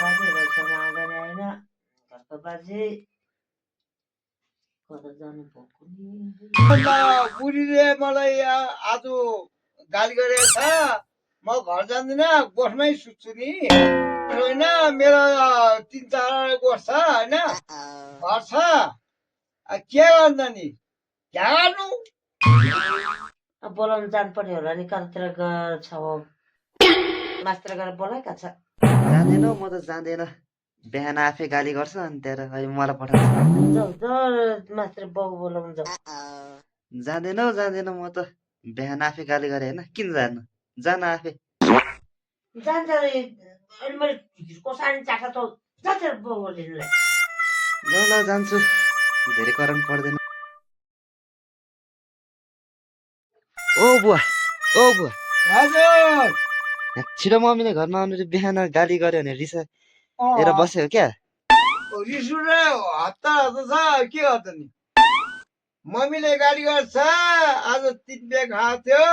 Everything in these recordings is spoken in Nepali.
बाजेहरूसँग आउँदैन होइन घरको बाजे कता जानु भएको नि बुढीले मलाई आज गाली गरेको छ म घर जान्दिनँ गोठमै सुत्छु नि होइन मेरो 3-4 गोठ छ होइन घर छ के गर्नु नि क्या गर्नु बोलाउनु जानु पर्ने होला नि कतातिर गएर छ मास्टर गएर बोलाएका छ जाँदैन म त जाँदैन बिहान आफै गाली गर्छ अनि त्यहाँबाट अहिले मलाई पठाउँछ जाऊ जाऊ मास्टर बाउ बोलाउनु जाऊ जाँदैन म त बिहान आफै गाली गरे होइन किन जानु जान आफै जान्छ अहिले मैले कोसानी चाख्दा त जान्छ बाउ लिनुलाई ल जान्छु धेरै कराउनु पर्दैन ओ बुवा हजुर छिटो मम्मीले घरमा आउनु बिहान गाली गर्यो भने रिसाएर बस्यो क्या रिस उठ्ने हत्ता छ के गर्छ नि मम्मीले गाली गर्छ आज 3 ब्याग खाएको थियो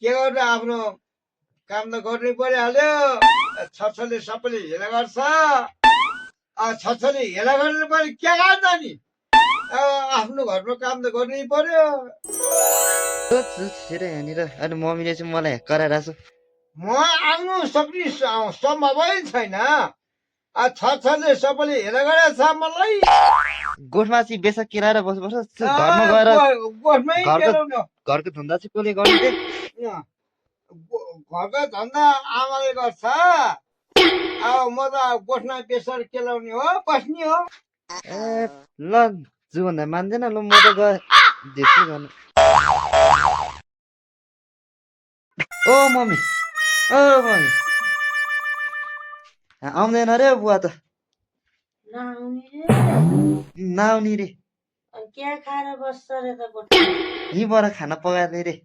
के गर्नु आफ्नो काम त गर्नै परिहाल्यो छोराछोरीले सबैले हेला गर्छ छोराछोरीले हेला गर्नु पर्यो के गर्छ नि आफ्नो घरमा काम त गर्नै पर्यो छिटो यहाँनिर अनि मम्मीले चाहिँ मलाई कराइरहेको छ म आउनु सक्ने सम्भवै छैन छोराछोरीले सबैले हेला गरेको छ मलाई गोठमा चाहिँ बेसा किराएर बस्नुपर्छ घरमा गएर गोठमै घरको धन्दा चाहिँ कसले गर्नु थिए घरको धन्दा आमाले गर्छ अब म त गोठमा बेसर केलाउने हो बस्ने हो ए ल जुभन्दा मान्दैन ल म त गएँ देख्छु गर्नु ओ मम्मी आउँदैन रे बुवा त नआउने रे के खाएर बस्छ रे त यहीँबाट खाना पकाएर रे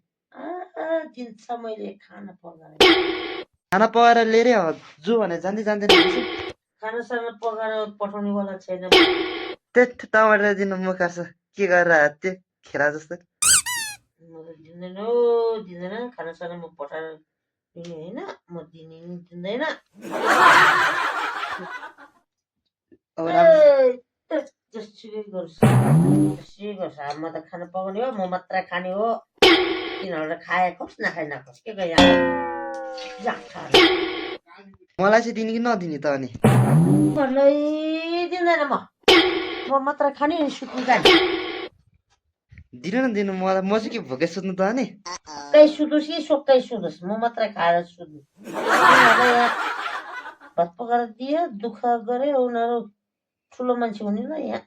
दिन्छ मैले खाना पकाएर लिएर जु भने जान्दै जान्दैन खानासाना पकाएर पठाउने वाला छैन त्यही टमाटर दिनु म काट्छ के गरेर त्यो खेरा जस्तो दिँदैन खानासाना म पठाएर दिने होइन म दिँदैन जसुकै गर्छ म त खाना पकाउने हो म मात्र खाने हो तिनीहरू खाए खोस् नखाए नखोस् के गयो मलाई चाहिँ दिने कि नदिने त अनि दिँदैन म मात्र खाने सुत्नु जाने दिनु न दिनु मलाई म चाहिँ के भोकै सुत्नु त अनि कहीँ सुतोस् कि सोक्कै सुतोस् म मात्र खाएर सुत्नु भात पकाएर दिए दुःख गरे उनीहरू ठुलो मान्छे हुने ल यहाँ